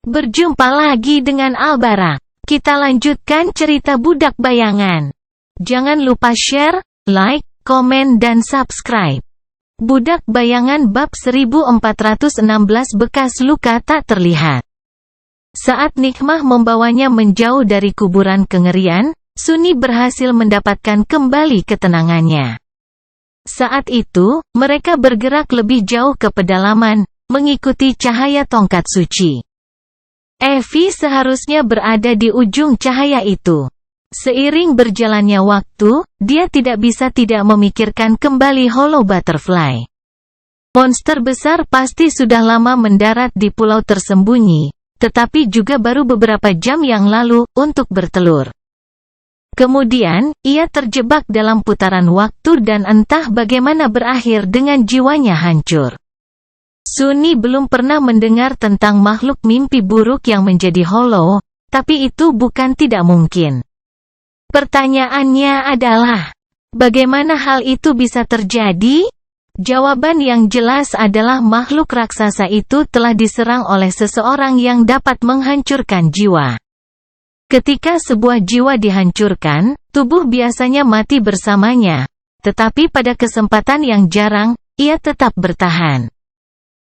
Berjumpa lagi dengan Albara. Kita lanjutkan cerita Budak Bayangan. Jangan lupa share, like, komen dan subscribe. Budak Bayangan bab 1416 bekas luka tak terlihat. Saat Nikmah membawanya menjauh dari kuburan kengerian, Suni berhasil mendapatkan kembali ketenangannya. Saat itu, mereka bergerak lebih jauh ke pedalaman, mengikuti cahaya tongkat suci. Evi seharusnya berada di ujung cahaya itu. Seiring berjalannya waktu, dia tidak bisa tidak memikirkan kembali Hollow Butterfly. Monster besar pasti sudah lama mendarat di pulau tersembunyi, tetapi juga baru beberapa jam yang lalu, untuk bertelur. Kemudian, ia terjebak dalam putaran waktu dan entah bagaimana berakhir dengan jiwanya hancur. Suni belum pernah mendengar tentang makhluk mimpi buruk yang menjadi hollow, tapi itu bukan tidak mungkin. Pertanyaannya adalah, bagaimana hal itu bisa terjadi? Jawaban yang jelas adalah makhluk raksasa itu telah diserang oleh seseorang yang dapat menghancurkan jiwa. Ketika sebuah jiwa dihancurkan, tubuh biasanya mati bersamanya, tetapi pada kesempatan yang jarang, ia tetap bertahan.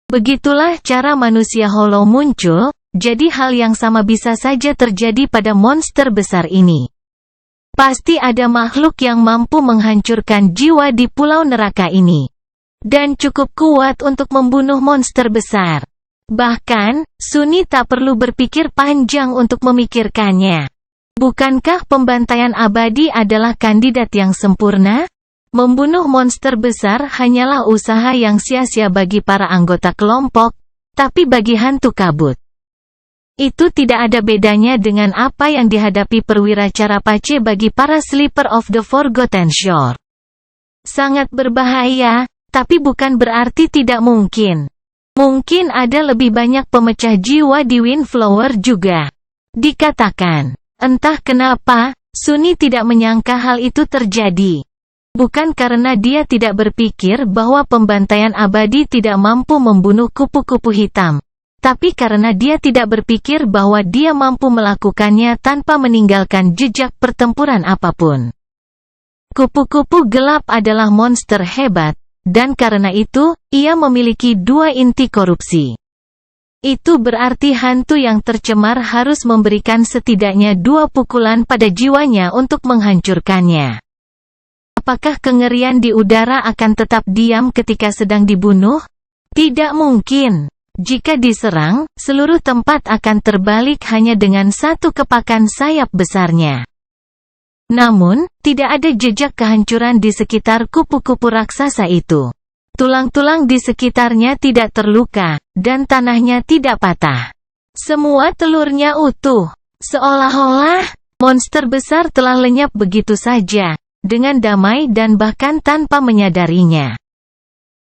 Begitulah cara manusia hollow muncul, jadi hal yang sama bisa saja terjadi pada monster besar ini. Pasti ada makhluk yang mampu menghancurkan jiwa di pulau neraka ini. Dan cukup kuat untuk membunuh monster besar. Bahkan, Suni tak perlu berpikir panjang untuk memikirkannya. Bukankah pembantaian abadi adalah kandidat yang sempurna? Membunuh monster besar hanyalah usaha yang sia-sia bagi para anggota kelompok, tapi bagi hantu kabut, itu tidak ada bedanya dengan apa yang dihadapi perwira Carapace bagi para Sleeper of the Forgotten Shore. Sangat berbahaya, tapi bukan berarti tidak mungkin. Mungkin ada lebih banyak pemecah jiwa di Windflower juga. Dikatakan. Entah kenapa, Suni tidak menyangka hal itu terjadi. Bukan karena dia tidak berpikir bahwa pembantaian abadi tidak mampu membunuh kupu-kupu hitam. Tapi karena dia tidak berpikir bahwa dia mampu melakukannya tanpa meninggalkan jejak pertempuran apapun. Kupu-kupu gelap adalah monster hebat. Dan karena itu, ia memiliki dua inti korupsi. Itu berarti hantu yang tercemar harus memberikan setidaknya 2 pukulan pada jiwanya untuk menghancurkannya. Apakah kengerian di udara akan tetap diam ketika sedang dibunuh? Tidak mungkin. Jika diserang, seluruh tempat akan terbalik hanya dengan satu kepakan sayap besarnya. Namun, tidak ada jejak kehancuran di sekitar kupu-kupu raksasa itu. Tulang-tulang di sekitarnya tidak terluka, dan tanahnya tidak patah. Semua telurnya utuh. Seolah-olah, monster besar telah lenyap begitu saja, dengan damai dan bahkan tanpa menyadarinya.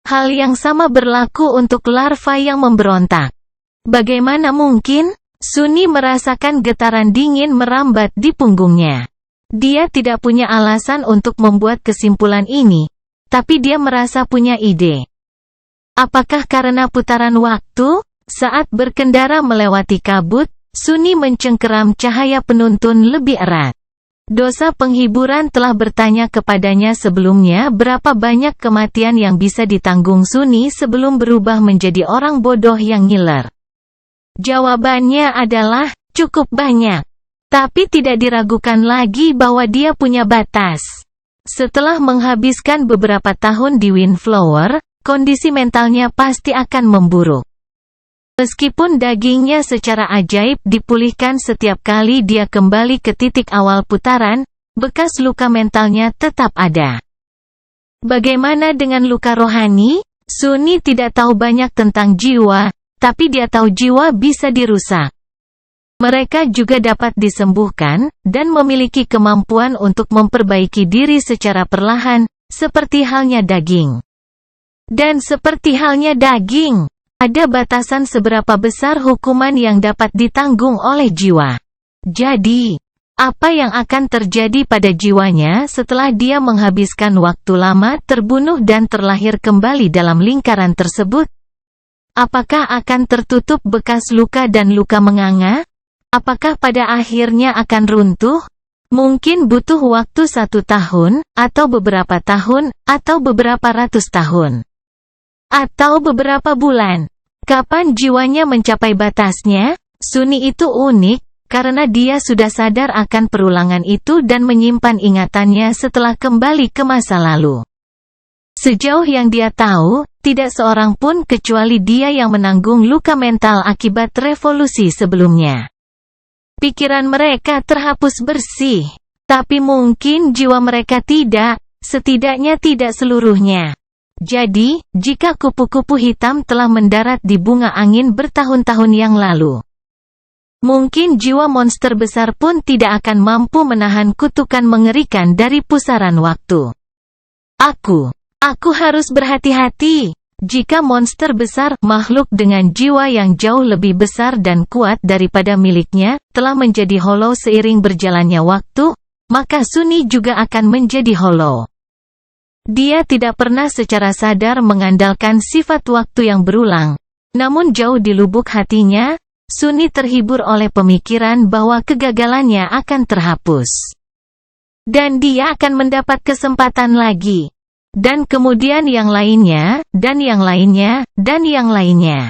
Hal yang sama berlaku untuk larva yang memberontak. Bagaimana mungkin? Suni merasakan getaran dingin merambat di punggungnya. Dia tidak punya alasan untuk membuat kesimpulan ini, tapi dia merasa punya ide. Apakah karena putaran waktu? Saat berkendara melewati kabut, Suni mencengkeram cahaya penuntun lebih erat. Dosa penghiburan telah bertanya kepadanya sebelumnya berapa banyak kematian yang bisa ditanggung Suni sebelum berubah menjadi orang bodoh yang ngiler. Jawabannya adalah, cukup banyak. Tapi tidak diragukan lagi bahwa dia punya batas. Setelah menghabiskan beberapa tahun di Windflower, kondisi mentalnya pasti akan memburuk. Meskipun dagingnya secara ajaib dipulihkan setiap kali dia kembali ke titik awal putaran, bekas luka mentalnya tetap ada. Bagaimana dengan luka rohani? Suni tidak tahu banyak tentang jiwa, tapi dia tahu jiwa bisa dirusak. Mereka juga dapat disembuhkan, dan memiliki kemampuan untuk memperbaiki diri secara perlahan, seperti halnya daging. Dan seperti halnya daging, ada batasan seberapa besar hukuman yang dapat ditanggung oleh jiwa. Jadi, apa yang akan terjadi pada jiwanya setelah dia menghabiskan waktu lama terbunuh dan terlahir kembali dalam lingkaran tersebut? Apakah akan tertutup bekas luka dan luka menganga? Apakah pada akhirnya akan runtuh? Mungkin butuh waktu 1 tahun, atau beberapa tahun, atau beberapa ratus tahun. Atau beberapa bulan. Kapan jiwanya mencapai batasnya? Sunni itu unik, karena dia sudah sadar akan perulangan itu dan menyimpan ingatannya setelah kembali ke masa lalu. Sejauh yang dia tahu, tidak seorang pun kecuali dia yang menanggung luka mental akibat revolusi sebelumnya. Pikiran mereka terhapus bersih, tapi mungkin jiwa mereka tidak, setidaknya tidak seluruhnya. Jadi, jika kupu-kupu hitam telah mendarat di bunga angin bertahun-tahun yang lalu, mungkin jiwa monster besar pun tidak akan mampu menahan kutukan mengerikan dari pusaran waktu. Aku harus berhati-hati. Jika monster besar, makhluk dengan jiwa yang jauh lebih besar dan kuat daripada miliknya, telah menjadi hollow seiring berjalannya waktu, maka Sunni juga akan menjadi hollow. Dia tidak pernah secara sadar mengandalkan sifat waktu yang berulang. Namun jauh di lubuk hatinya, Sunni terhibur oleh pemikiran bahwa kegagalannya akan terhapus. Dan dia akan mendapat kesempatan lagi. Dan kemudian yang lainnya, dan yang lainnya, dan yang lainnya.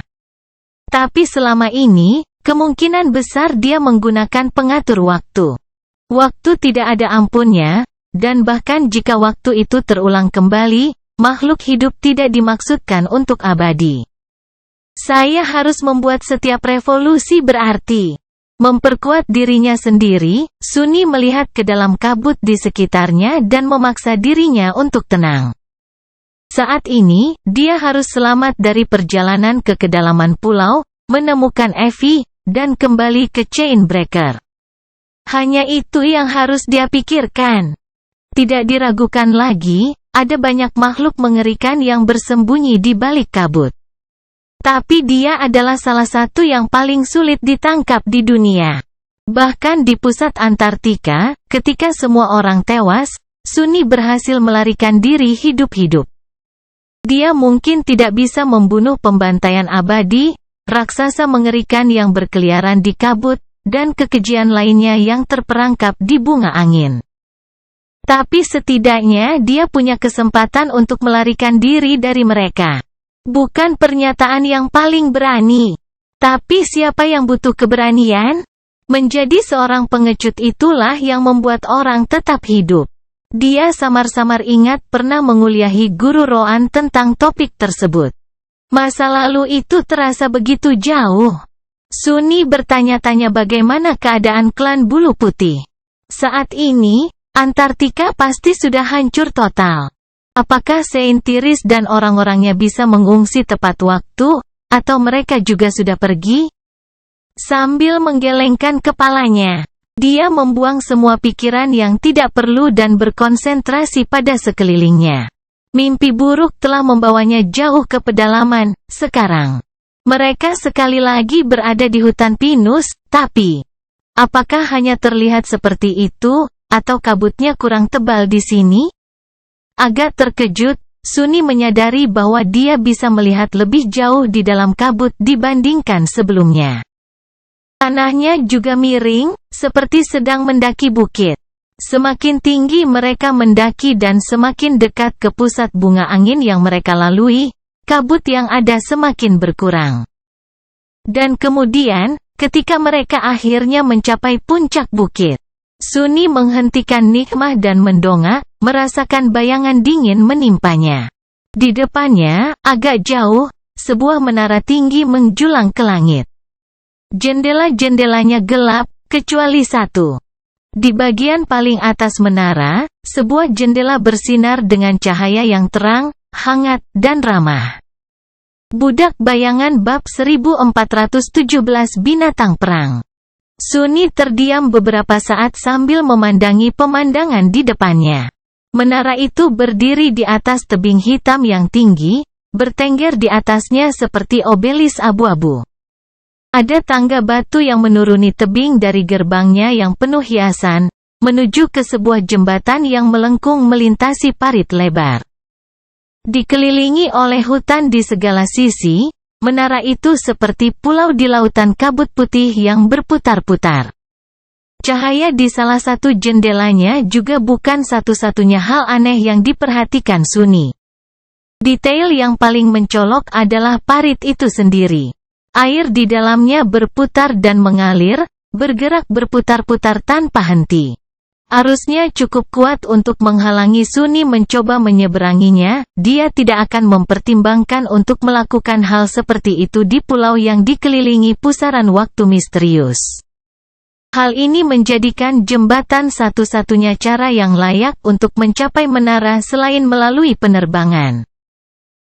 Tapi selama ini, kemungkinan besar dia menggunakan pengatur waktu. Waktu tidak ada ampunnya, dan bahkan jika waktu itu terulang kembali, makhluk hidup tidak dimaksudkan untuk abadi. Saya harus membuat setiap revolusi berarti. Memperkuat dirinya sendiri, Sunni melihat ke dalam kabut di sekitarnya dan memaksa dirinya untuk tenang. Saat ini, dia harus selamat dari perjalanan ke kedalaman pulau, menemukan Evie, dan kembali ke Chainbreaker. Hanya itu yang harus dia pikirkan. Tidak diragukan lagi, ada banyak makhluk mengerikan yang bersembunyi di balik kabut. Tapi dia adalah salah satu yang paling sulit ditangkap di dunia. Bahkan di pusat Antartika, ketika semua orang tewas, Sunni berhasil melarikan diri hidup-hidup. Dia mungkin tidak bisa membunuh pembantaian abadi, raksasa mengerikan yang berkeliaran di kabut, dan kekejian lainnya yang terperangkap di bunga angin. Tapi setidaknya dia punya kesempatan untuk melarikan diri dari mereka. Bukan pernyataan yang paling berani. Tapi siapa yang butuh keberanian? Menjadi seorang pengecut itulah yang membuat orang tetap hidup. Dia samar-samar ingat pernah menguliahi guru Roan tentang topik tersebut. Masa lalu itu terasa begitu jauh. Sunni bertanya-tanya bagaimana keadaan klan bulu putih. Saat ini, Antartika pasti sudah hancur total. Apakah Saint Tiris dan orang-orangnya bisa mengungsi tepat waktu, atau mereka juga sudah pergi? Sambil menggelengkan kepalanya, dia membuang semua pikiran yang tidak perlu dan berkonsentrasi pada sekelilingnya. Mimpi buruk telah membawanya jauh ke pedalaman. Sekarang, mereka sekali lagi berada di hutan pinus, tapi apakah hanya terlihat seperti itu, atau kabutnya kurang tebal di sini? Agak terkejut, Sunni menyadari bahwa dia bisa melihat lebih jauh di dalam kabut dibandingkan sebelumnya. Tanahnya juga miring, seperti sedang mendaki bukit. Semakin tinggi mereka mendaki dan semakin dekat ke pusat bunga angin yang mereka lalui, kabut yang ada semakin berkurang. Dan kemudian, ketika mereka akhirnya mencapai puncak bukit, Sunni menghentikan nikmah dan mendongak, merasakan bayangan dingin menimpanya. Di depannya, agak jauh, sebuah menara tinggi menjulang ke langit. Jendela-jendelanya gelap, kecuali satu. Di bagian paling atas menara, sebuah jendela bersinar dengan cahaya yang terang, hangat, dan ramah. Budak Bayangan Bab 1417 Binatang Perang. Sunni terdiam beberapa saat sambil memandangi pemandangan di depannya. Menara itu berdiri di atas tebing hitam yang tinggi, bertengger di atasnya seperti obelis abu-abu. Ada tangga batu yang menuruni tebing dari gerbangnya yang penuh hiasan, menuju ke sebuah jembatan yang melengkung melintasi parit lebar. Dikelilingi oleh hutan di segala sisi, Menara itu seperti pulau di lautan kabut putih yang berputar-putar. Cahaya di salah satu jendelanya juga bukan satu-satunya hal aneh yang diperhatikan Sunny. Detail yang paling mencolok adalah parit itu sendiri. Air di dalamnya berputar dan mengalir, bergerak berputar-putar tanpa henti. Arusnya cukup kuat untuk menghalangi Sunny mencoba menyeberanginya. Dia tidak akan mempertimbangkan untuk melakukan hal seperti itu di pulau yang dikelilingi pusaran waktu misterius. Hal ini menjadikan jembatan satu-satunya cara yang layak untuk mencapai menara selain melalui penerbangan.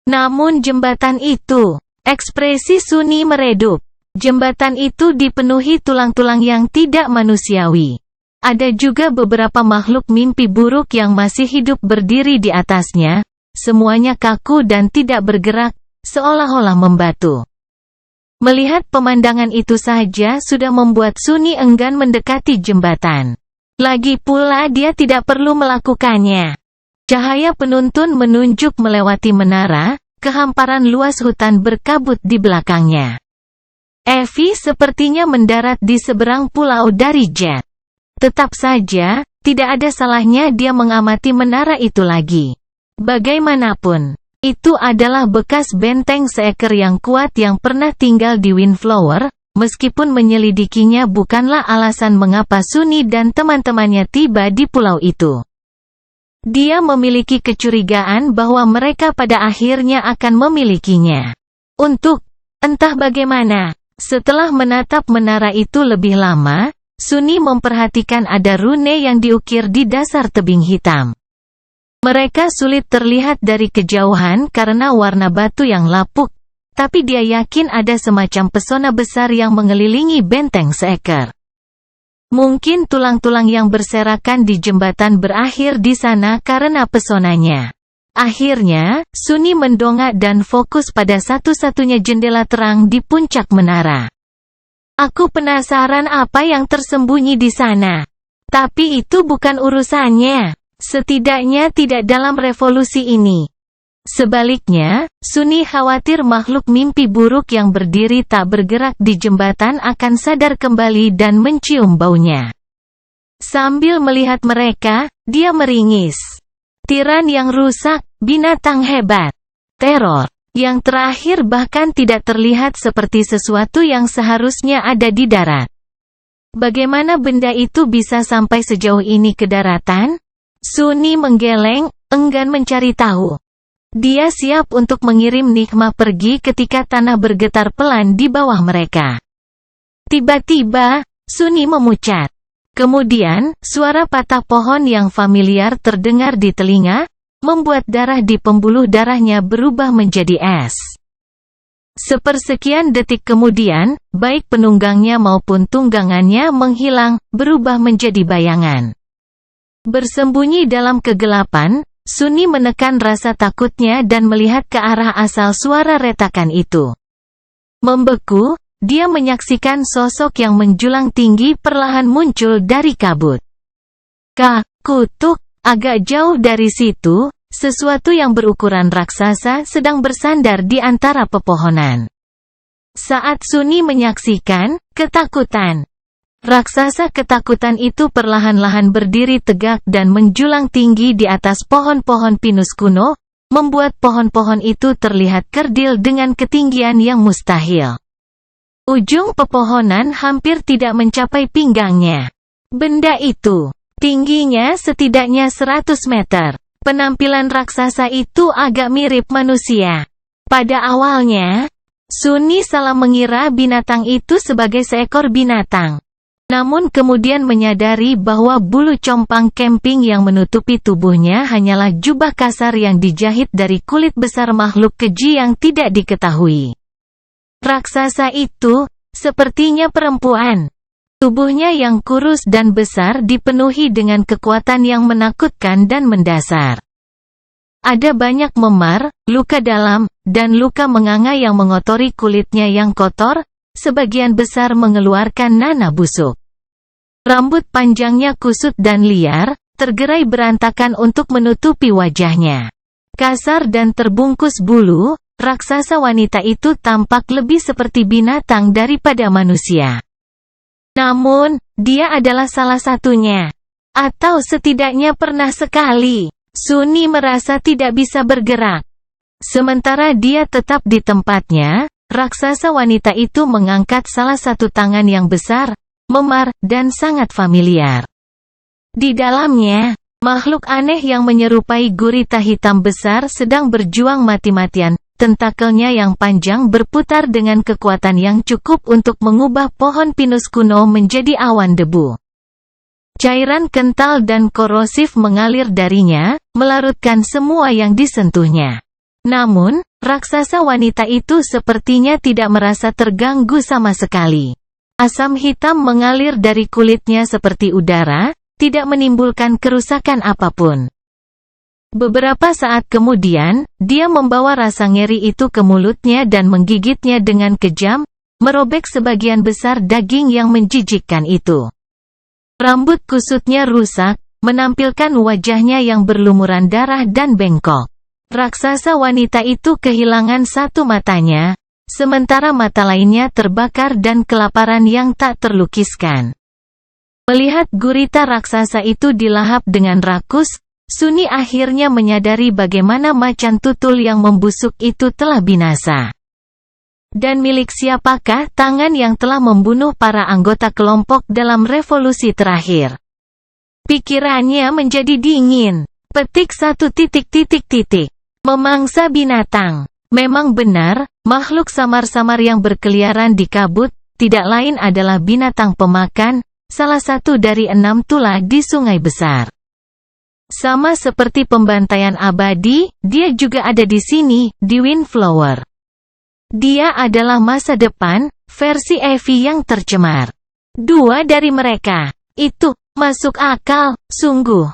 Namun jembatan itu, ekspresi Sunny meredup. Jembatan itu dipenuhi tulang-tulang yang tidak manusiawi. Ada juga beberapa makhluk mimpi buruk yang masih hidup berdiri di atasnya, semuanya kaku dan tidak bergerak, seolah-olah membatu. Melihat pemandangan itu saja sudah membuat Sunny enggan mendekati jembatan. Lagi pula dia tidak perlu melakukannya. Cahaya penuntun menunjuk melewati menara, ke hamparan luas hutan berkabut di belakangnya. Evie sepertinya mendarat di seberang pulau dari jet. Tetap saja, tidak ada salahnya dia mengamati menara itu lagi. Bagaimanapun, itu adalah bekas benteng seekor yang kuat yang pernah tinggal di Windflower, meskipun menyelidikinya bukanlah alasan mengapa Sunny dan teman-temannya tiba di pulau itu. Dia memiliki kecurigaan bahwa mereka pada akhirnya akan memilikinya. Entah bagaimana, setelah menatap menara itu lebih lama, Sunny memperhatikan ada rune yang diukir di dasar tebing hitam. Mereka sulit terlihat dari kejauhan karena warna batu yang lapuk, tapi dia yakin ada semacam pesona besar yang mengelilingi benteng seekor. Mungkin tulang-tulang yang berserakan di jembatan berakhir di sana karena pesonanya. Akhirnya, Sunny mendongak dan fokus pada satu-satunya jendela terang di puncak menara. Aku penasaran apa yang tersembunyi di sana. Tapi itu bukan urusannya. Setidaknya tidak dalam revolusi ini. Sebaliknya, Sunny khawatir makhluk mimpi buruk yang berdiri tak bergerak di jembatan akan sadar kembali dan mencium baunya. Sambil melihat mereka, dia meringis. Tiran yang rusak, binatang hebat. Teror. Yang terakhir bahkan tidak terlihat seperti sesuatu yang seharusnya ada di darat. Bagaimana benda itu bisa sampai sejauh ini ke daratan? Sunny menggeleng, enggan mencari tahu. Dia siap untuk mengirim Nigma pergi ketika tanah bergetar pelan di bawah mereka. Tiba-tiba, Sunny memucat. Kemudian, suara patah pohon yang familiar terdengar di telinga, membuat darah di pembuluh darahnya berubah menjadi es. Sepersekian detik kemudian, baik penunggangnya maupun tunggangannya menghilang, berubah menjadi bayangan. Bersembunyi dalam kegelapan, Sunny menekan rasa takutnya dan melihat ke arah asal suara retakan itu. Membeku, dia menyaksikan sosok yang menjulang tinggi perlahan muncul dari kabut. Kutuk, agak jauh dari situ, sesuatu yang berukuran raksasa sedang bersandar di antara pepohonan. Saat Sunny menyaksikan, ketakutan. Raksasa ketakutan itu perlahan-lahan berdiri tegak dan menjulang tinggi di atas pohon-pohon pinus kuno, membuat pohon-pohon itu terlihat kerdil dengan ketinggian yang mustahil. Ujung pepohonan hampir tidak mencapai pinggangnya. Benda itu, tingginya setidaknya 100 meter. Penampilan raksasa itu agak mirip manusia. Pada awalnya, Sunny salah mengira binatang itu sebagai seekor binatang. Namun kemudian menyadari bahwa bulu compang kemping yang menutupi tubuhnya hanyalah jubah kasar yang dijahit dari kulit besar makhluk keji yang tidak diketahui. Raksasa itu, sepertinya perempuan. Tubuhnya yang kurus dan besar dipenuhi dengan kekuatan yang menakutkan dan mendasar. Ada banyak memar, luka dalam, dan luka menganga yang mengotori kulitnya yang kotor, sebagian besar mengeluarkan nanah busuk. Rambut panjangnya kusut dan liar, tergerai berantakan untuk menutupi wajahnya. Kasar dan terbungkus bulu, raksasa wanita itu tampak lebih seperti binatang daripada manusia. Namun, dia adalah salah satunya. Atau setidaknya pernah sekali. Sunni merasa tidak bisa bergerak. Sementara dia tetap di tempatnya, raksasa wanita itu mengangkat salah satu tangan yang besar, memar, dan sangat familiar. Di dalamnya, makhluk aneh yang menyerupai gurita hitam besar sedang berjuang mati-matian. Tentakelnya yang panjang berputar dengan kekuatan yang cukup untuk mengubah pohon pinus kuno menjadi awan debu. Cairan kental dan korosif mengalir darinya, melarutkan semua yang disentuhnya. Namun, raksasa wanita itu sepertinya tidak merasa terganggu sama sekali. Asam hitam mengalir dari kulitnya seperti udara, tidak menimbulkan kerusakan apapun. Beberapa saat kemudian, dia membawa rasa ngeri itu ke mulutnya dan menggigitnya dengan kejam, merobek sebagian besar daging yang menjijikkan itu. Rambut kusutnya rusak, menampilkan wajahnya yang berlumuran darah dan bengkok. Raksasa wanita itu kehilangan satu matanya, sementara mata lainnya terbakar dan kelaparan yang tak terlukiskan. Melihat gurita raksasa itu dilahap dengan rakus, Sunni akhirnya menyadari bagaimana macan tutul yang membusuk itu telah binasa. Dan milik siapakah tangan yang telah membunuh para anggota kelompok dalam revolusi terakhir? Pikirannya menjadi dingin. Petik 1. Memangsa binatang. Memang benar, makhluk samar-samar yang berkeliaran di kabut, tidak lain adalah binatang pemakan, salah satu dari 6 tulah di sungai besar. Sama seperti pembantaian abadi, dia juga ada di sini, di Windflower. Dia adalah masa depan, versi Evie yang tercemar. 2 dari mereka. Itu, masuk akal, sungguh.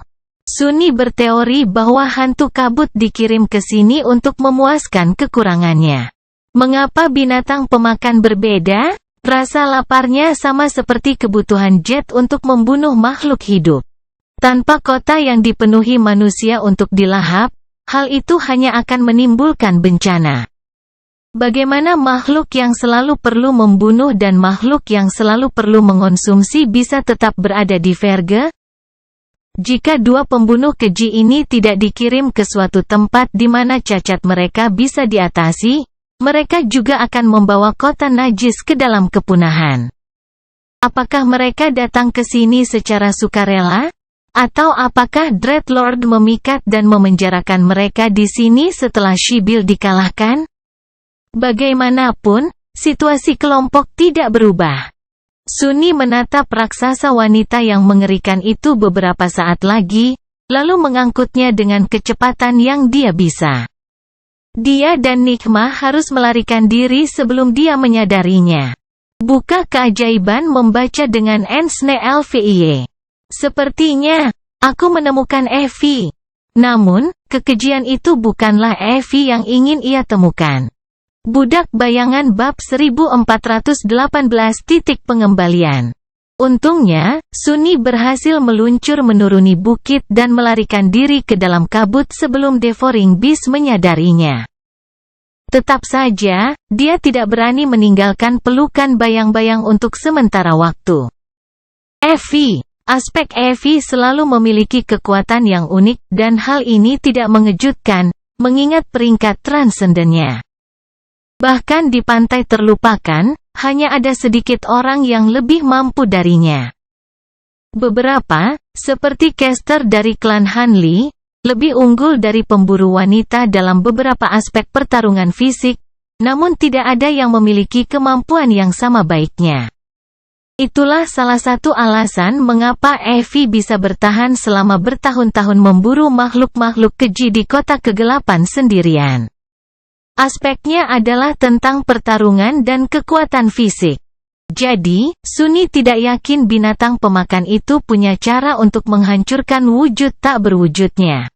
Sunni berteori bahwa hantu kabut dikirim ke sini untuk memuaskan kekurangannya. Mengapa binatang pemakan berbeda? Rasa laparnya sama seperti kebutuhan jet untuk membunuh makhluk hidup. Tanpa kota yang dipenuhi manusia untuk dilahap, hal itu hanya akan menimbulkan bencana. Bagaimana makhluk yang selalu perlu membunuh dan makhluk yang selalu perlu mengonsumsi bisa tetap berada di Verge? Jika 2 pembunuh keji ini tidak dikirim ke suatu tempat di mana cacat mereka bisa diatasi, mereka juga akan membawa kota najis ke dalam kepunahan. Apakah mereka datang ke sini secara sukarela? Atau apakah Dreadlord memikat dan memenjarakan mereka di sini setelah Sibyl dikalahkan? Bagaimanapun, situasi kelompok tidak berubah. Sunni menatap raksasa wanita yang mengerikan itu beberapa saat lagi, lalu mengangkutnya dengan kecepatan yang dia bisa. Dia dan Nikmah harus melarikan diri sebelum dia menyadarinya. Buka keajaiban membaca dengan Ensne LVIE. Sepertinya, aku menemukan Evie. Namun, kekejian itu bukanlah Evie yang ingin ia temukan. Budak Bayangan bab 1418 Pengembalian. Untungnya, Sunni berhasil meluncur menuruni bukit dan melarikan diri ke dalam kabut sebelum Devouring Beast menyadarinya. Tetap saja, dia tidak berani meninggalkan pelukan bayang-bayang untuk sementara waktu. Evie. Aspek Evie selalu memiliki kekuatan yang unik dan hal ini tidak mengejutkan, mengingat peringkat transendennya. Bahkan di pantai terlupakan, hanya ada sedikit orang yang lebih mampu darinya. Beberapa, seperti caster dari klan Hanli, lebih unggul dari pemburu wanita dalam beberapa aspek pertarungan fisik, namun tidak ada yang memiliki kemampuan yang sama baiknya. Itulah salah satu alasan mengapa Evie bisa bertahan selama bertahun-tahun memburu makhluk-makhluk keji di kota kegelapan sendirian. Aspeknya adalah tentang pertarungan dan kekuatan fisik. Jadi, Sunni tidak yakin binatang pemakan itu punya cara untuk menghancurkan wujud tak berwujudnya.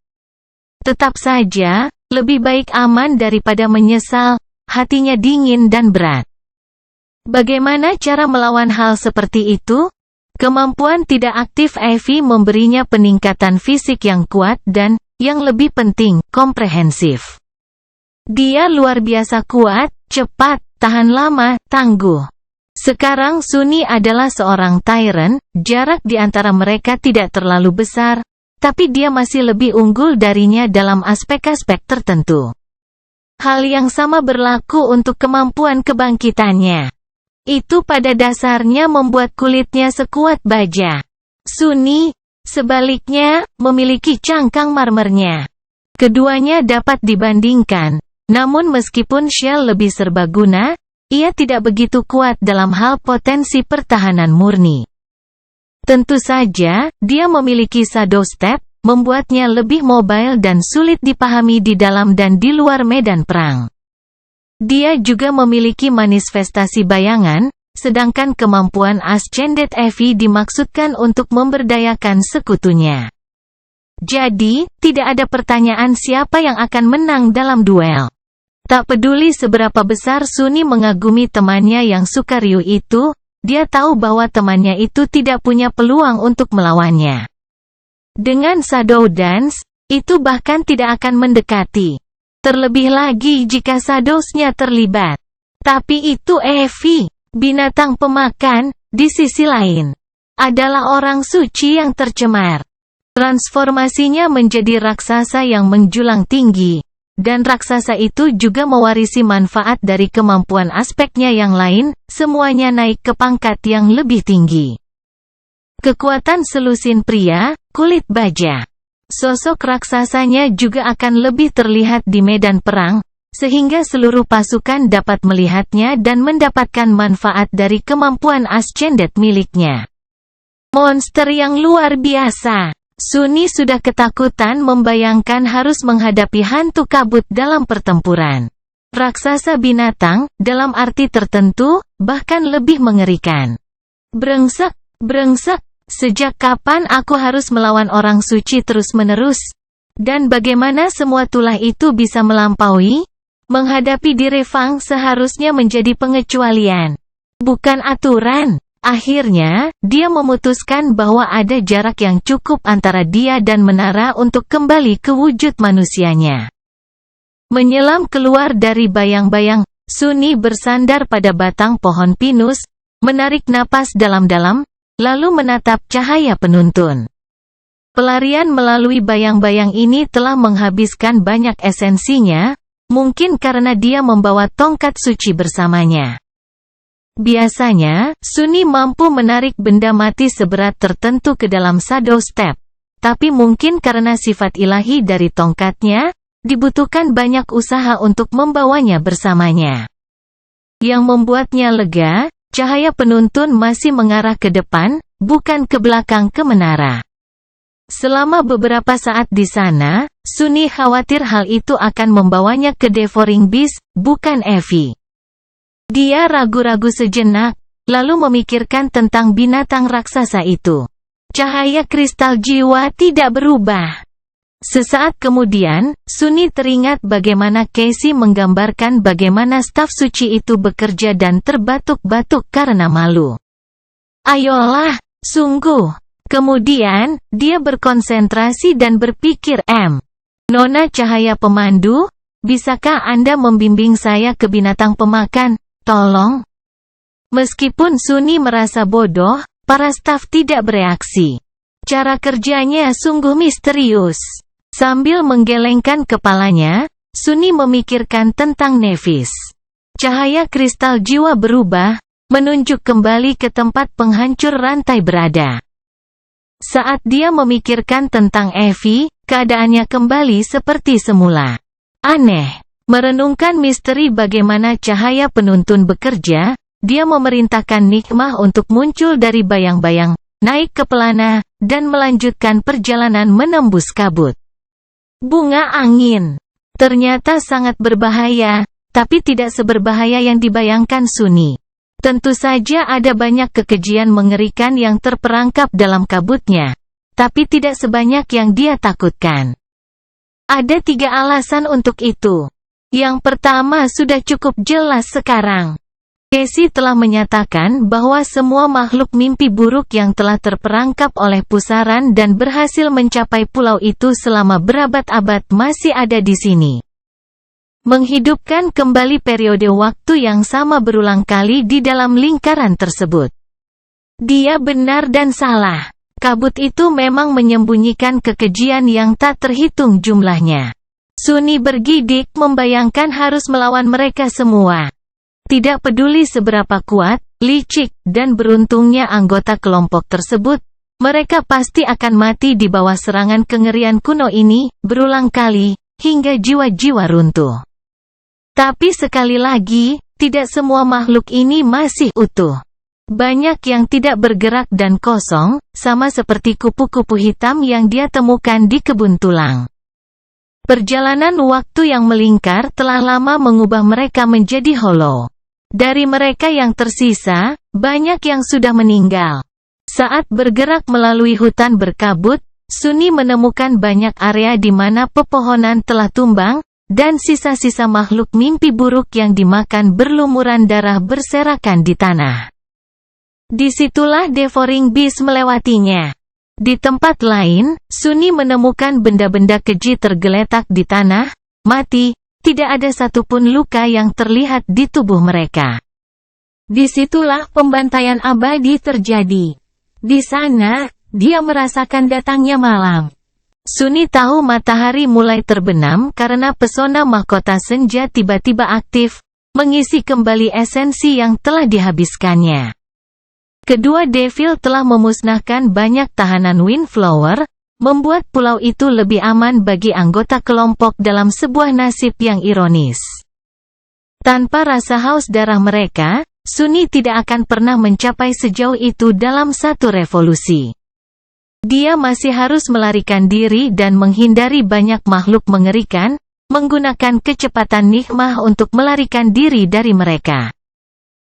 Tetap saja, lebih baik aman daripada menyesal, hatinya dingin dan berat. Bagaimana cara melawan hal seperti itu? Kemampuan tidak aktif Evie memberinya peningkatan fisik yang kuat dan, yang lebih penting, komprehensif. Dia luar biasa kuat, cepat, tahan lama, tangguh. Sekarang Sunny adalah seorang tyrant, jarak di antara mereka tidak terlalu besar, tapi dia masih lebih unggul darinya dalam aspek-aspek tertentu. Hal yang sama berlaku untuk kemampuan kebangkitannya. Itu pada dasarnya membuat kulitnya sekuat baja. Sunny, sebaliknya, memiliki cangkang marmernya. Keduanya dapat dibandingkan, namun meskipun Shell lebih serbaguna, ia tidak begitu kuat dalam hal potensi pertahanan murni. Tentu saja, dia memiliki shadow step, membuatnya lebih mobile dan sulit dipahami di dalam dan di luar medan perang. Dia juga memiliki manifestasi bayangan, sedangkan kemampuan Ascended Evi dimaksudkan untuk memberdayakan sekutunya. Jadi, tidak ada pertanyaan siapa yang akan menang dalam duel. Tak peduli seberapa besar Sunny mengagumi temannya yang Sukaryu itu, dia tahu bahwa temannya itu tidak punya peluang untuk melawannya. Dengan Shadow Dance, itu bahkan tidak akan mendekati. Terlebih lagi jika Shadows-nya terlibat. Tapi itu Evi, binatang pemakan, di sisi lain, adalah orang suci yang tercemar. Transformasinya menjadi raksasa yang menjulang tinggi, dan raksasa itu juga mewarisi manfaat dari kemampuan aspeknya yang lain, semuanya naik ke pangkat yang lebih tinggi. Kekuatan selusin pria, kulit baja. Sosok raksasanya juga akan lebih terlihat di medan perang, sehingga seluruh pasukan dapat melihatnya dan mendapatkan manfaat dari kemampuan Ascended miliknya. Monster yang luar biasa. Sunny sudah ketakutan membayangkan harus menghadapi hantu kabut dalam pertempuran. Raksasa binatang, dalam arti tertentu, bahkan lebih mengerikan. Brengsek, brengsek. Sejak kapan aku harus melawan orang suci terus-menerus? Dan bagaimana semua tulah itu bisa melampaui? Menghadapi Direfang seharusnya menjadi pengecualian, bukan aturan. Akhirnya, dia memutuskan bahwa ada jarak yang cukup antara dia dan menara untuk kembali ke wujud manusianya. Menyelam keluar dari bayang-bayang, Sunny bersandar pada batang pohon pinus, menarik napas dalam-dalam, lalu menatap cahaya penuntun. Pelarian melalui bayang-bayang ini telah menghabiskan banyak esensinya, mungkin karena dia membawa tongkat suci bersamanya. Biasanya, Sunny mampu menarik benda mati seberat tertentu ke dalam Shadow Step, tapi mungkin karena sifat ilahi dari tongkatnya, dibutuhkan banyak usaha untuk membawanya bersamanya. Yang membuatnya lega, cahaya penuntun masih mengarah ke depan, bukan ke belakang ke menara. Selama beberapa saat di sana, Sunny khawatir hal itu akan membawanya ke Devouring Beast, bukan Evi. Dia ragu-ragu sejenak, lalu memikirkan tentang binatang raksasa itu. Cahaya kristal jiwa tidak berubah. Sesaat kemudian, Sunny teringat bagaimana Casey menggambarkan bagaimana staf suci itu bekerja dan terbatuk-batuk karena malu. Ayolah, sungguh. Kemudian, dia berkonsentrasi dan berpikir, Nona Cahaya Pemandu, bisakah Anda membimbing saya ke binatang pemakan? Tolong. Meskipun Sunny merasa bodoh, para staf tidak bereaksi. Cara kerjanya sungguh misterius. Sambil menggelengkan kepalanya, Sunny memikirkan tentang Nevis. Cahaya kristal jiwa berubah, menunjuk kembali ke tempat penghancur rantai berada. Saat dia memikirkan tentang Evi, keadaannya kembali seperti semula. Aneh. Merenungkan misteri bagaimana cahaya penuntun bekerja, dia memerintahkan Nikmah untuk muncul dari bayang-bayang, naik ke pelana, dan melanjutkan perjalanan menembus kabut. Bunga angin. Ternyata sangat berbahaya, tapi tidak seberbahaya yang dibayangkan Sunny. Tentu saja ada banyak kekejian mengerikan yang terperangkap dalam kabutnya, tapi tidak sebanyak yang dia takutkan. Ada 3 alasan untuk itu. Yang pertama sudah cukup jelas sekarang. Casey telah menyatakan bahwa semua makhluk mimpi buruk yang telah terperangkap oleh pusaran dan berhasil mencapai pulau itu selama berabad-abad masih ada di sini. menghidupkan kembali periode waktu yang sama berulang kali di dalam lingkaran tersebut. Dia benar dan salah. Kabut itu memang menyembunyikan kekejian yang tak terhitung jumlahnya. Sunni bergidik membayangkan harus melawan mereka semua. Tidak peduli seberapa kuat, licik, dan beruntungnya anggota kelompok tersebut, mereka pasti akan mati di bawah serangan kengerian kuno ini, berulang kali, hingga jiwa-jiwa runtuh. Tapi sekali lagi, tidak semua makhluk ini masih utuh. Banyak yang tidak bergerak dan kosong, sama seperti kupu-kupu hitam yang dia temukan di kebun tulang. Perjalanan waktu yang melingkar telah lama mengubah mereka menjadi hollow. Dari mereka yang tersisa, banyak yang sudah meninggal. Saat bergerak melalui hutan berkabut, Sunni menemukan banyak area di mana pepohonan telah tumbang, dan sisa-sisa makhluk mimpi buruk yang dimakan berlumuran darah berserakan di tanah. Disitulah Devouring Beast melewatinya. Di tempat lain, Sunni menemukan benda-benda keji tergeletak di tanah, mati, tidak ada satupun luka yang terlihat di tubuh mereka. Disitulah pembantaian abadi terjadi. Di sana, dia merasakan datangnya malam. Sunni tahu matahari mulai terbenam karena pesona mahkota senja tiba-tiba aktif, mengisi kembali esensi yang telah dihabiskannya. Kedua devil telah memusnahkan banyak tahanan Windflower, membuat pulau itu lebih aman bagi anggota kelompok dalam sebuah nasib yang ironis. Tanpa rasa haus darah mereka, Sunni tidak akan pernah mencapai sejauh itu dalam satu revolusi. Dia masih harus melarikan diri dan menghindari banyak makhluk mengerikan, menggunakan kecepatan nikmah untuk melarikan diri dari mereka.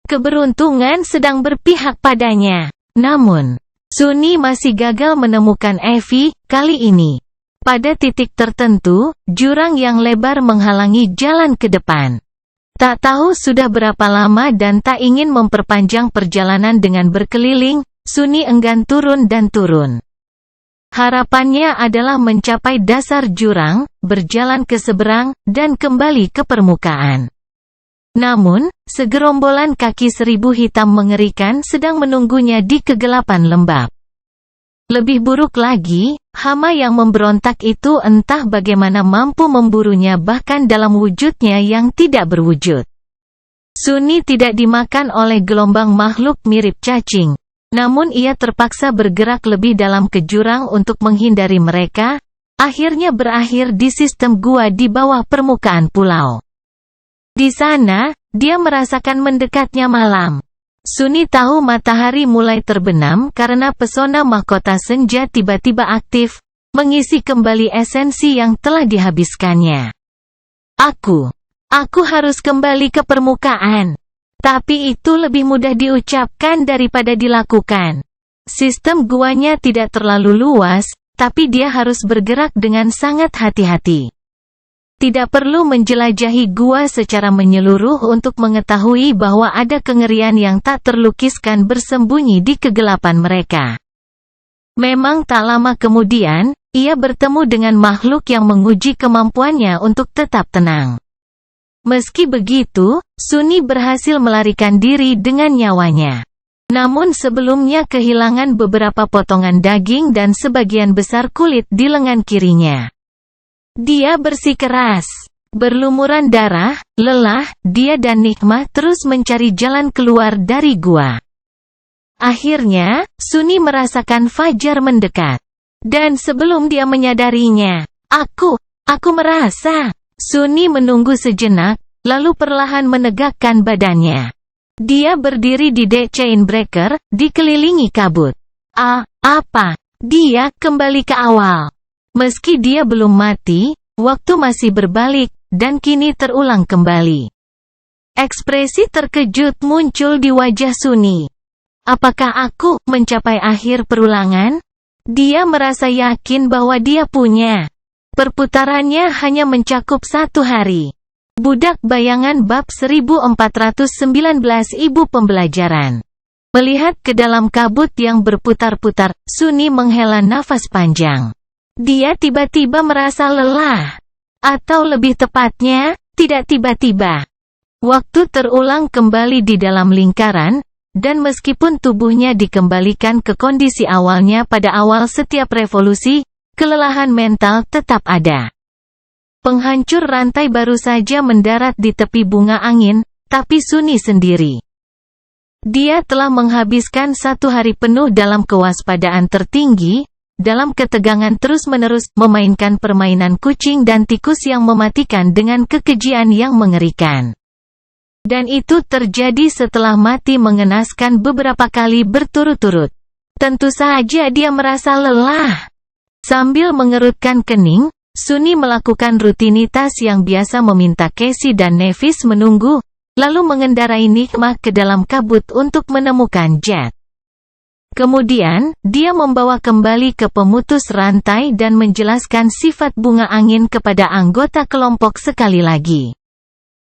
Keberuntungan sedang berpihak padanya. Namun, Sunni masih gagal menemukan Evie, kali ini. Pada titik tertentu, jurang yang lebar menghalangi jalan ke depan. Tak tahu sudah berapa lama dan tak ingin memperpanjang perjalanan dengan berkeliling, Sunni enggan turun dan turun. Harapannya adalah mencapai dasar jurang, berjalan ke seberang, dan kembali ke permukaan. Namun, segerombolan kaki seribu hitam mengerikan sedang menunggunya di kegelapan lembab. Lebih buruk lagi, hama yang memberontak itu entah bagaimana mampu memburunya bahkan dalam wujudnya yang tidak berwujud. Sunni tidak dimakan oleh gelombang makhluk mirip cacing. Namun ia terpaksa bergerak lebih dalam ke jurang untuk menghindari mereka, akhirnya berakhir di sistem gua di bawah permukaan pulau. Di sana, dia merasakan mendekatnya malam. Sunni tahu matahari mulai terbenam karena pesona mahkota senja tiba-tiba aktif, mengisi kembali esensi yang telah dihabiskannya. Aku harus kembali ke permukaan. Tapi itu lebih mudah diucapkan daripada dilakukan. Sistem guanya tidak terlalu luas, tapi dia harus bergerak dengan sangat hati-hati. Tidak perlu menjelajahi gua secara menyeluruh untuk mengetahui bahwa ada kengerian yang tak terlukiskan bersembunyi di kegelapan mereka. Memang tak lama kemudian, ia bertemu dengan makhluk yang menguji kemampuannya untuk tetap tenang. Meski begitu, Sunni berhasil melarikan diri dengan nyawanya. Namun sebelumnya kehilangan beberapa potongan daging dan sebagian besar kulit di lengan kirinya. Dia bersikeras. Berlumuran darah, lelah, dia dan Nikmah terus mencari jalan keluar dari gua. Akhirnya, Sunni merasakan fajar mendekat. Dan sebelum dia menyadarinya, aku merasa. Sunni menunggu sejenak, lalu perlahan menegakkan badannya. Dia berdiri di deck chain breaker, dikelilingi kabut. Apa? Dia kembali ke awal. Meski dia belum mati, waktu masih berbalik, dan kini terulang kembali. Ekspresi terkejut muncul di wajah Sunni. Apakah aku mencapai akhir perulangan? Dia merasa yakin bahwa dia punya. Perputarannya hanya mencakup 1 hari. Budak Bayangan bab 1419 Ibu Pembelajaran. Melihat ke dalam kabut yang berputar-putar, Sunni menghela nafas panjang. Dia tiba-tiba merasa lelah. Atau lebih tepatnya, tidak tiba-tiba. Waktu terulang kembali di dalam lingkaran, dan meskipun tubuhnya dikembalikan ke kondisi awalnya pada awal setiap revolusi, kelelahan mental tetap ada. Penghancur rantai baru saja mendarat di tepi bunga angin, tapi Sunny sendiri. Dia telah menghabiskan 1 hari penuh dalam kewaspadaan tertinggi, dalam ketegangan terus-menerus, memainkan permainan kucing dan tikus yang mematikan dengan kekejian yang mengerikan. Dan itu terjadi setelah mati mengenaskan beberapa kali berturut-turut. Tentu saja dia merasa lelah. Sambil mengerutkan kening, Sunny melakukan rutinitas yang biasa, meminta Casey dan Nevis menunggu, lalu mengendarai Nigma ke dalam kabut untuk menemukan Jet. Kemudian, dia membawa kembali ke pemutus rantai dan menjelaskan sifat bunga angin kepada anggota kelompok sekali lagi.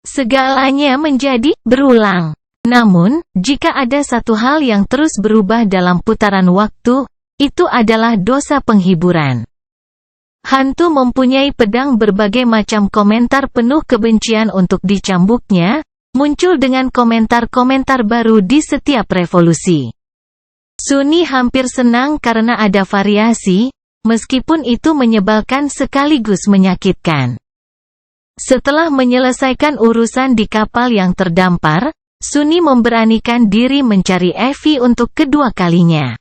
Segalanya menjadi berulang. Namun, jika ada satu hal yang terus berubah dalam putaran waktu, itu adalah dosa penghiburan. Hantu mempunyai pedang. Berbagai macam komentar penuh kebencian untuk dicambuknya, muncul dengan komentar-komentar baru di setiap revolusi. Sunny hampir senang karena ada variasi, meskipun itu menyebalkan sekaligus menyakitkan. Setelah menyelesaikan urusan di kapal yang terdampar, Sunny memberanikan diri mencari Evie untuk kedua kalinya.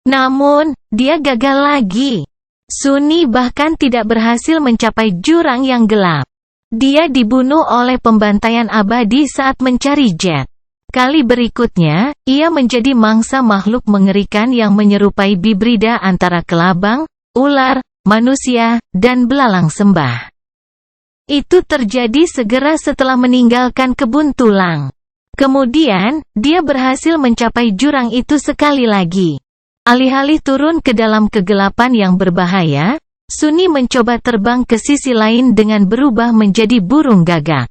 Namun, dia gagal lagi. Sunny bahkan tidak berhasil mencapai jurang yang gelap. Dia dibunuh oleh pembantaian abadi saat mencari Jet. Kali berikutnya, ia menjadi mangsa makhluk mengerikan yang menyerupai hibrida antara kelabang, ular, manusia, dan belalang sembah. Itu terjadi segera setelah meninggalkan kebun tulang. Kemudian, dia berhasil mencapai jurang itu sekali lagi. Alih-alih turun ke dalam kegelapan yang berbahaya, Sunny mencoba terbang ke sisi lain dengan berubah menjadi burung gagak.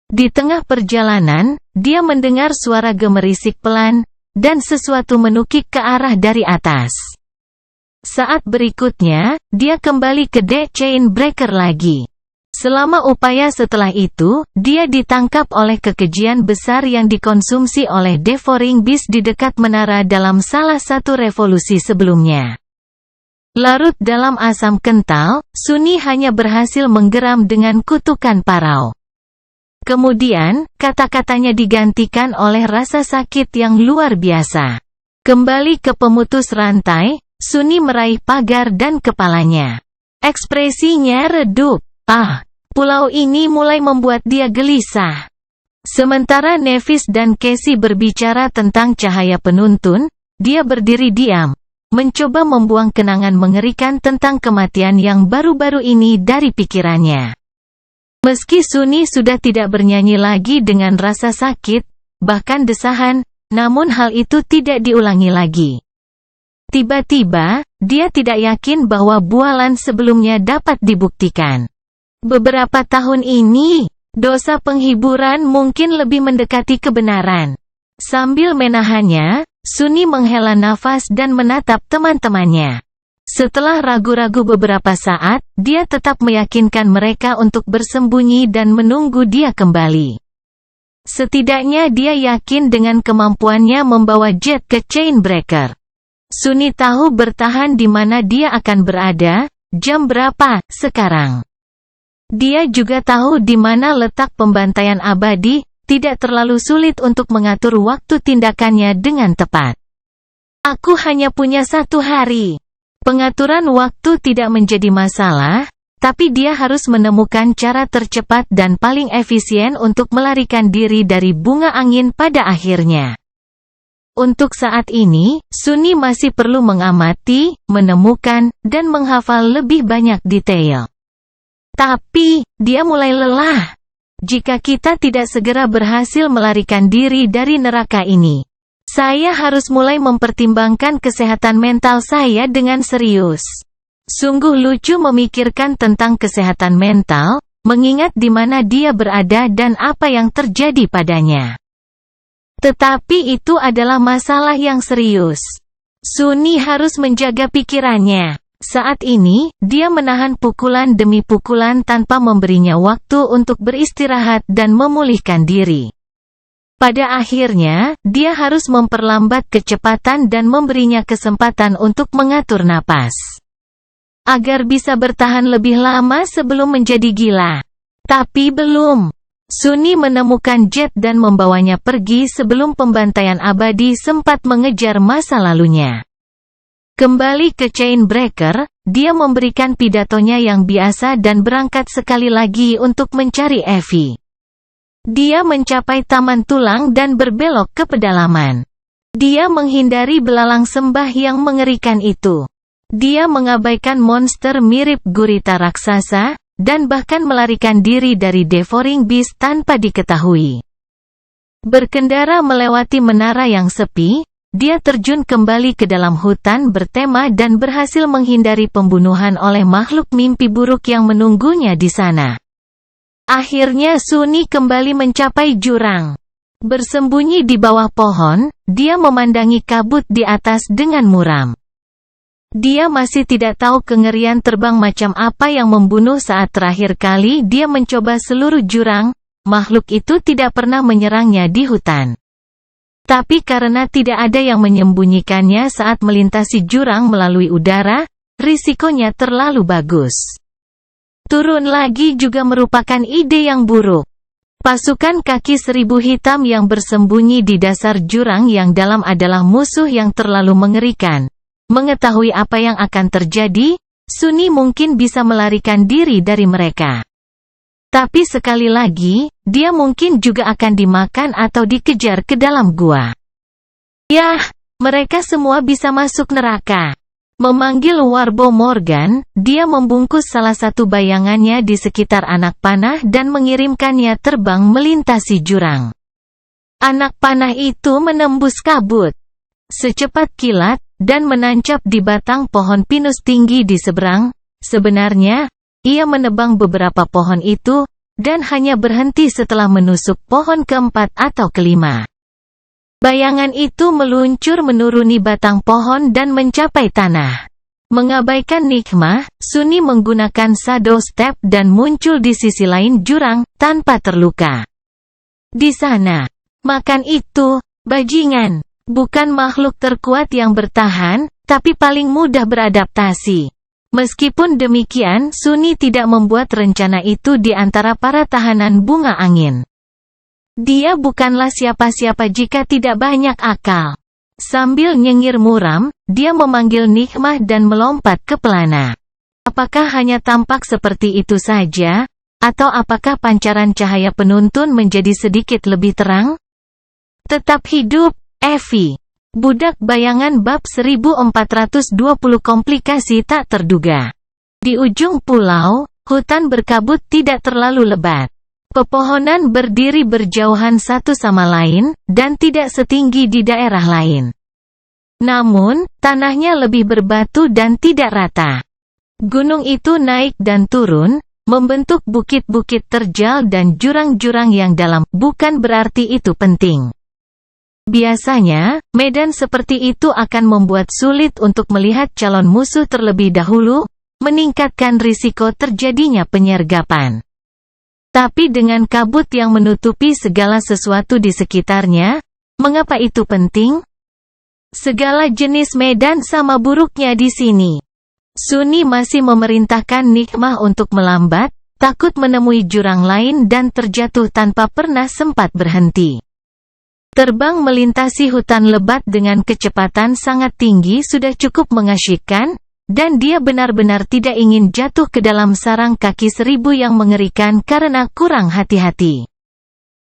Di tengah perjalanan, dia mendengar suara gemerisik pelan, dan sesuatu menukik ke arah dari atas. Saat berikutnya, dia kembali ke Dead Chain Breaker lagi. Selama upaya setelah itu, dia ditangkap oleh kekejian besar yang dikonsumsi oleh Devouring Beast di dekat menara dalam salah satu revolusi sebelumnya. Larut dalam asam kental, Sunny hanya berhasil menggeram dengan kutukan parau. Kemudian, kata-katanya digantikan oleh rasa sakit yang luar biasa. Kembali ke pemutus rantai, Sunny meraih pagar dan kepalanya. Ekspresinya redup. Pulau ini mulai membuat dia gelisah. Sementara Nevis dan Casey berbicara tentang cahaya penuntun, dia berdiri diam, mencoba membuang kenangan mengerikan tentang kematian yang baru-baru ini dari pikirannya. Meski Sunny sudah tidak bernyanyi lagi dengan rasa sakit, bahkan desahan, namun hal itu tidak diulangi lagi. Tiba-tiba, dia tidak yakin bahwa bualan sebelumnya dapat dibuktikan. Beberapa tahun ini, dosa penghiburan mungkin lebih mendekati kebenaran. Sambil menahannya, Sunny menghela nafas dan menatap teman-temannya. Setelah ragu-ragu beberapa saat, dia tetap meyakinkan mereka untuk bersembunyi dan menunggu dia kembali. Setidaknya dia yakin dengan kemampuannya membawa Jet ke Chainbreaker. Sunny tahu bertahan di mana dia akan berada, jam berapa, sekarang. Dia juga tahu di mana letak pembantaian abadi, tidak terlalu sulit untuk mengatur waktu tindakannya dengan tepat. Aku hanya punya 1 hari. Pengaturan waktu tidak menjadi masalah, tapi dia harus menemukan cara tercepat dan paling efisien untuk melarikan diri dari bunga angin pada akhirnya. Untuk saat ini, Sunny masih perlu mengamati, menemukan, dan menghafal lebih banyak detail. Tapi, dia mulai lelah. Jika kita tidak segera berhasil melarikan diri dari neraka ini, saya harus mulai mempertimbangkan kesehatan mental saya dengan serius. Sungguh lucu memikirkan tentang kesehatan mental, mengingat di mana dia berada dan apa yang terjadi padanya. Tetapi itu adalah masalah yang serius. Sunny harus menjaga pikirannya. Saat ini, dia menahan pukulan demi pukulan tanpa memberinya waktu untuk beristirahat dan memulihkan diri. Pada akhirnya, dia harus memperlambat kecepatan dan memberinya kesempatan untuk mengatur napas, agar bisa bertahan lebih lama sebelum menjadi gila. Tapi belum. Sunny menemukan Jet dan membawanya pergi sebelum pembantaian abadi sempat mengejar masa lalunya. Kembali ke Chainbreaker, dia memberikan pidatonya yang biasa dan berangkat sekali lagi untuk mencari Evie. Dia mencapai Taman Tulang dan berbelok ke pedalaman. Dia menghindari belalang sembah yang mengerikan itu. Dia mengabaikan monster mirip gurita raksasa, dan bahkan melarikan diri dari Devouring Beast tanpa diketahui. Berkendara melewati menara yang sepi, dia terjun kembali ke dalam hutan bertema dan berhasil menghindari pembunuhan oleh makhluk mimpi buruk yang menunggunya di sana. Akhirnya Sunny kembali mencapai jurang. Bersembunyi di bawah pohon, dia memandangi kabut di atas dengan muram. Dia masih tidak tahu kengerian terbang macam apa yang membunuh saat terakhir kali dia mencoba seluruh jurang, makhluk itu tidak pernah menyerangnya di hutan. Tapi karena tidak ada yang menyembunyikannya saat melintasi jurang melalui udara, risikonya terlalu bagus. Turun lagi juga merupakan ide yang buruk. Pasukan kaki seribu hitam yang bersembunyi di dasar jurang yang dalam adalah musuh yang terlalu mengerikan. Mengetahui apa yang akan terjadi, Sunny mungkin bisa melarikan diri dari mereka. Tapi sekali lagi, dia mungkin juga akan dimakan atau dikejar ke dalam gua. Yah, mereka semua bisa masuk neraka. Memanggil Warbo Morgan, dia membungkus salah satu bayangannya di sekitar anak panah dan mengirimkannya terbang melintasi jurang. Anak panah itu menembus kabut secepat kilat, dan menancap di batang pohon pinus tinggi di seberang. Sebenarnya, ia menebang beberapa pohon itu, dan hanya berhenti setelah menusuk pohon keempat atau kelima. Bayangan itu meluncur menuruni batang pohon dan mencapai tanah. Mengabaikan nikmah, Sunny menggunakan shadow step dan muncul di sisi lain jurang, tanpa terluka. Di sana, makan itu, bajingan, bukan makhluk terkuat yang bertahan, tapi paling mudah beradaptasi. Meskipun demikian, Sunny tidak membuat rencana itu di antara para tahanan bunga angin. Dia bukanlah siapa-siapa jika tidak banyak akal. Sambil nyengir muram, dia memanggil nikmah dan melompat ke pelana. Apakah hanya tampak seperti itu saja? Atau apakah pancaran cahaya penuntun menjadi sedikit lebih terang? Tetap hidup, Evie. Budak bayangan bab 1420 komplikasi tak terduga. Di ujung pulau, hutan berkabut tidak terlalu lebat. Pepohonan berdiri berjauhan satu sama lain, dan tidak setinggi di daerah lain. Namun, tanahnya lebih berbatu dan tidak rata. Gunung itu naik dan turun, membentuk bukit-bukit terjal dan jurang-jurang yang dalam, bukan berarti itu penting. Biasanya, medan seperti itu akan membuat sulit untuk melihat calon musuh terlebih dahulu, meningkatkan risiko terjadinya penyergapan. Tapi dengan kabut yang menutupi segala sesuatu di sekitarnya, mengapa itu penting? Segala jenis medan sama buruknya di sini. Sunny masih memerintahkan nikmah untuk melambat, takut menemui jurang lain dan terjatuh tanpa pernah sempat berhenti. Terbang melintasi hutan lebat dengan kecepatan sangat tinggi sudah cukup mengasyikkan, dan dia benar-benar tidak ingin jatuh ke dalam sarang kaki seribu yang mengerikan karena kurang hati-hati.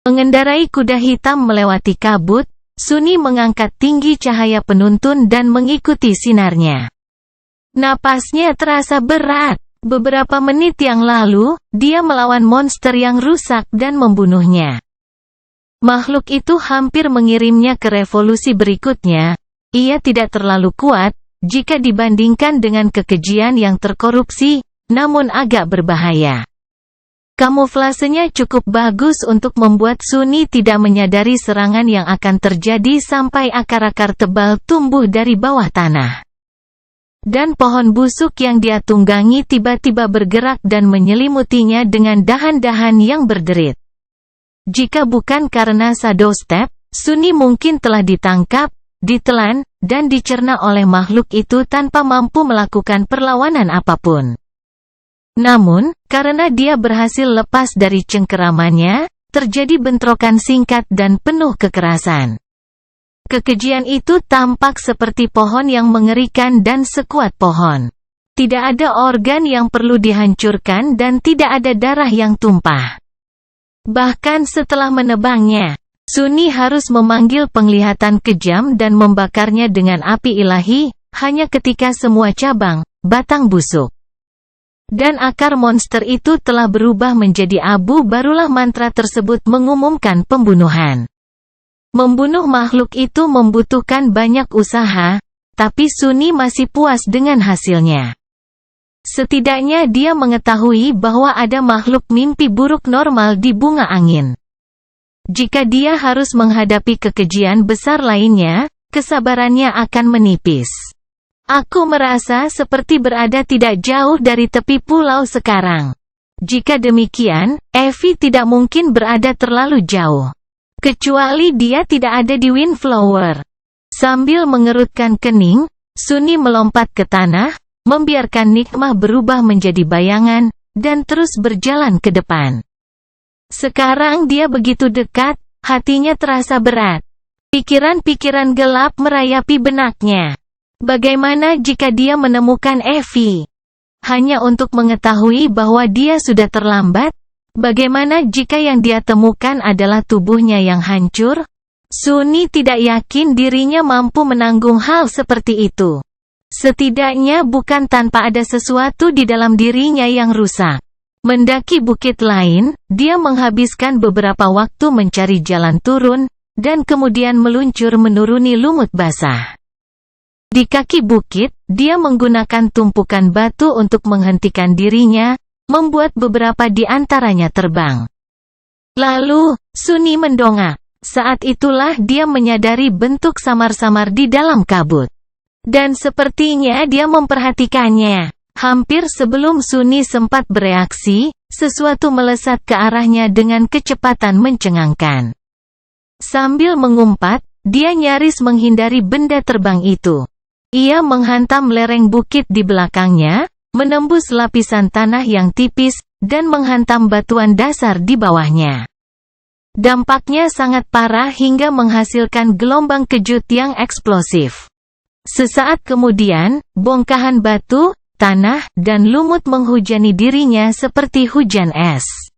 Mengendarai kuda hitam melewati kabut, Sunny mengangkat tinggi cahaya penuntun dan mengikuti sinarnya. Napasnya terasa berat. Beberapa menit yang lalu, dia melawan monster yang rusak dan membunuhnya. Makhluk itu hampir mengirimnya ke revolusi berikutnya. Ia tidak terlalu kuat, jika dibandingkan dengan kekejian yang terkorupsi, namun agak berbahaya. Kamuflasenya cukup bagus untuk membuat Sunny tidak menyadari serangan yang akan terjadi sampai akar-akar tebal tumbuh dari bawah tanah. Dan pohon busuk yang dia tunggangi tiba-tiba bergerak dan menyelimutinya dengan dahan-dahan yang berderit. Jika bukan karena Shadow Step, Sunny mungkin telah ditangkap, ditelan, dan dicerna oleh makhluk itu tanpa mampu melakukan perlawanan apapun. Namun, karena dia berhasil lepas dari cengkeramannya, terjadi bentrokan singkat dan penuh kekerasan. Kekejian itu tampak seperti pohon yang mengerikan dan sekuat pohon. Tidak ada organ yang perlu dihancurkan dan tidak ada darah yang tumpah. Bahkan setelah menebangnya, Sunny harus memanggil penglihatan kejam dan membakarnya dengan api ilahi, hanya ketika semua cabang, batang busuk, dan akar monster itu telah berubah menjadi abu barulah mantra tersebut mengumumkan pembunuhan. Membunuh makhluk itu membutuhkan banyak usaha, tapi Sunny masih puas dengan hasilnya. Setidaknya dia mengetahui bahwa ada makhluk mimpi buruk normal di bunga angin. Jika dia harus menghadapi kekejian besar lainnya, kesabarannya akan menipis. Aku merasa seperti berada tidak jauh dari tepi pulau sekarang. Jika demikian, Evie tidak mungkin berada terlalu jauh. Kecuali dia tidak ada di Windflower. Sambil mengerutkan kening, Sunny melompat ke tanah, membiarkan Nikmah berubah menjadi bayangan, dan terus berjalan ke depan. Sekarang dia begitu dekat, hatinya terasa berat. Pikiran-pikiran gelap merayapi benaknya. Bagaimana jika dia menemukan Evie? Hanya untuk mengetahui bahwa dia sudah terlambat? Bagaimana jika yang dia temukan adalah tubuhnya yang hancur? Sunny tidak yakin dirinya mampu menanggung hal seperti itu. Setidaknya bukan tanpa ada sesuatu di dalam dirinya yang rusak. Mendaki bukit lain, dia menghabiskan beberapa waktu mencari jalan turun, dan kemudian meluncur menuruni lumut basah. Di kaki bukit, dia menggunakan tumpukan batu untuk menghentikan dirinya, membuat beberapa di antaranya terbang. Lalu, Sunny mendongak. Saat itulah dia menyadari bentuk samar-samar di dalam kabut. Dan sepertinya dia memperhatikannya. Hampir sebelum Sunny sempat bereaksi, sesuatu melesat ke arahnya dengan kecepatan mencengangkan. Sambil mengumpat, dia nyaris menghindari benda terbang itu. Ia menghantam lereng bukit di belakangnya, menembus lapisan tanah yang tipis, dan menghantam batuan dasar di bawahnya. Dampaknya sangat parah hingga menghasilkan gelombang kejut yang eksplosif. Sesaat kemudian, bongkahan batu, tanah, dan lumut menghujani dirinya seperti hujan es.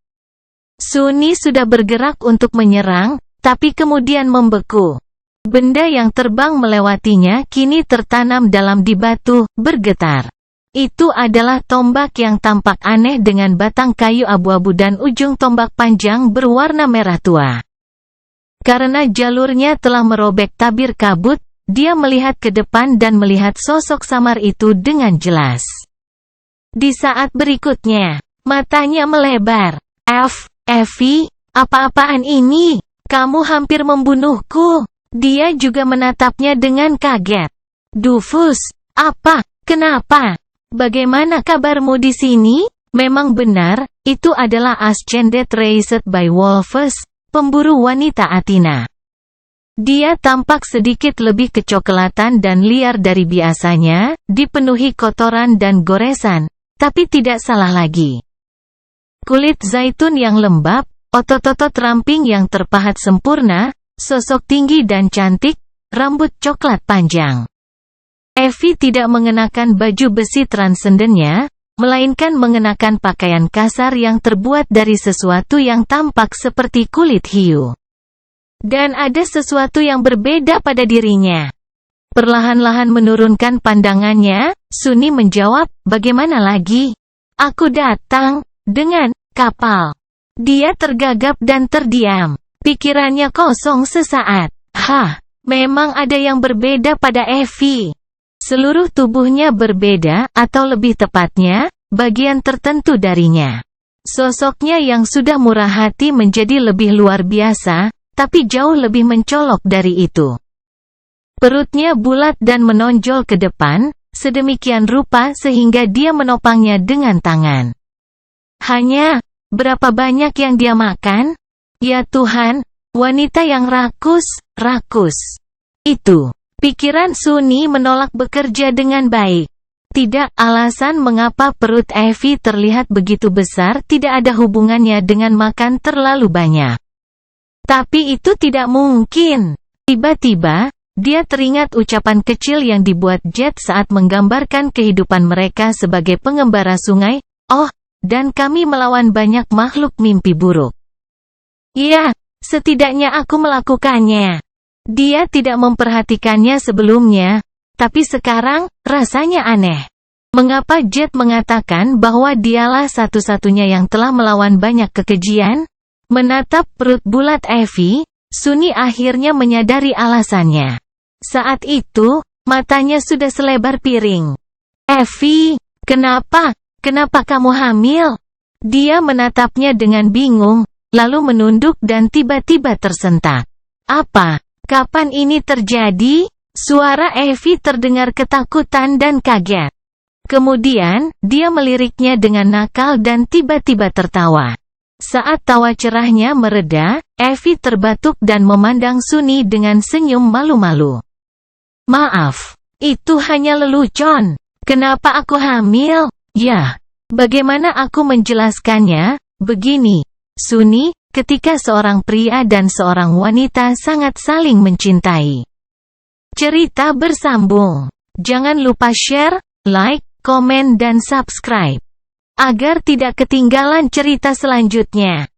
Sunny sudah bergerak untuk menyerang, tapi kemudian membeku. Benda yang terbang melewatinya kini tertanam dalam di batu, bergetar. Itu adalah tombak yang tampak aneh dengan batang kayu abu-abu dan ujung tombak panjang berwarna merah tua. Karena jalurnya telah merobek tabir kabut, dia melihat ke depan dan melihat sosok samar itu dengan jelas. Di saat berikutnya, matanya melebar. Evie, apa-apaan ini? Kamu hampir membunuhku. Dia juga menatapnya dengan kaget. Dufus, apa? Kenapa? Bagaimana kabarmu di sini? Memang benar, itu adalah Ascended Raised by Wolves, pemburu wanita Athena. Dia tampak sedikit lebih kecoklatan dan liar dari biasanya, dipenuhi kotoran dan goresan, tapi tidak salah lagi. Kulit zaitun yang lembab, otot-otot ramping yang terpahat sempurna, sosok tinggi dan cantik, rambut coklat panjang. Evie tidak mengenakan baju besi transendennya, melainkan mengenakan pakaian kasar yang terbuat dari sesuatu yang tampak seperti kulit hiu. Dan ada sesuatu yang berbeda pada dirinya. Perlahan-lahan menurunkan pandangannya, Sunny menjawab, bagaimana lagi? Aku datang, dengan kapal. Dia tergagap dan terdiam. Pikirannya kosong sesaat. Memang ada yang berbeda pada Evie. Seluruh tubuhnya berbeda, atau lebih tepatnya, bagian tertentu darinya. Sosoknya yang sudah murah hati menjadi lebih luar biasa, tapi jauh lebih mencolok dari itu. Perutnya bulat dan menonjol ke depan, sedemikian rupa sehingga dia menopangnya dengan tangan. Hanya, berapa banyak yang dia makan? Ya Tuhan, wanita yang rakus. Itu. Pikiran Sunny menolak bekerja dengan baik. Tidak, alasan mengapa perut Evie terlihat begitu besar tidak ada hubungannya dengan makan terlalu banyak. Tapi itu tidak mungkin. Tiba-tiba, dia teringat ucapan kecil yang dibuat Jet saat menggambarkan kehidupan mereka sebagai pengembara sungai. Oh, dan kami melawan banyak makhluk mimpi buruk. Ya, setidaknya aku melakukannya. Dia tidak memperhatikannya sebelumnya, tapi sekarang, rasanya aneh. Mengapa Jet mengatakan bahwa dialah satu-satunya yang telah melawan banyak kekejian? Menatap perut bulat Evie, Sunny akhirnya menyadari alasannya. Saat itu, matanya sudah selebar piring. Evie, kenapa? Kenapa kamu hamil? Dia menatapnya dengan bingung, lalu menunduk dan tiba-tiba tersentak. Apa? Kapan ini terjadi? Suara Evie terdengar ketakutan dan kaget. Kemudian, dia meliriknya dengan nakal dan tiba-tiba tertawa. Saat tawa cerahnya mereda, Evie terbatuk dan memandang Sunny dengan senyum malu-malu. Maaf, itu hanya lelucon. Kenapa aku hamil? Ya, bagaimana aku menjelaskannya? Begini, Sunny, ketika seorang pria dan seorang wanita sangat saling mencintai. Cerita bersambung. Jangan lupa share, like, komen dan subscribe. Agar tidak ketinggalan cerita selanjutnya.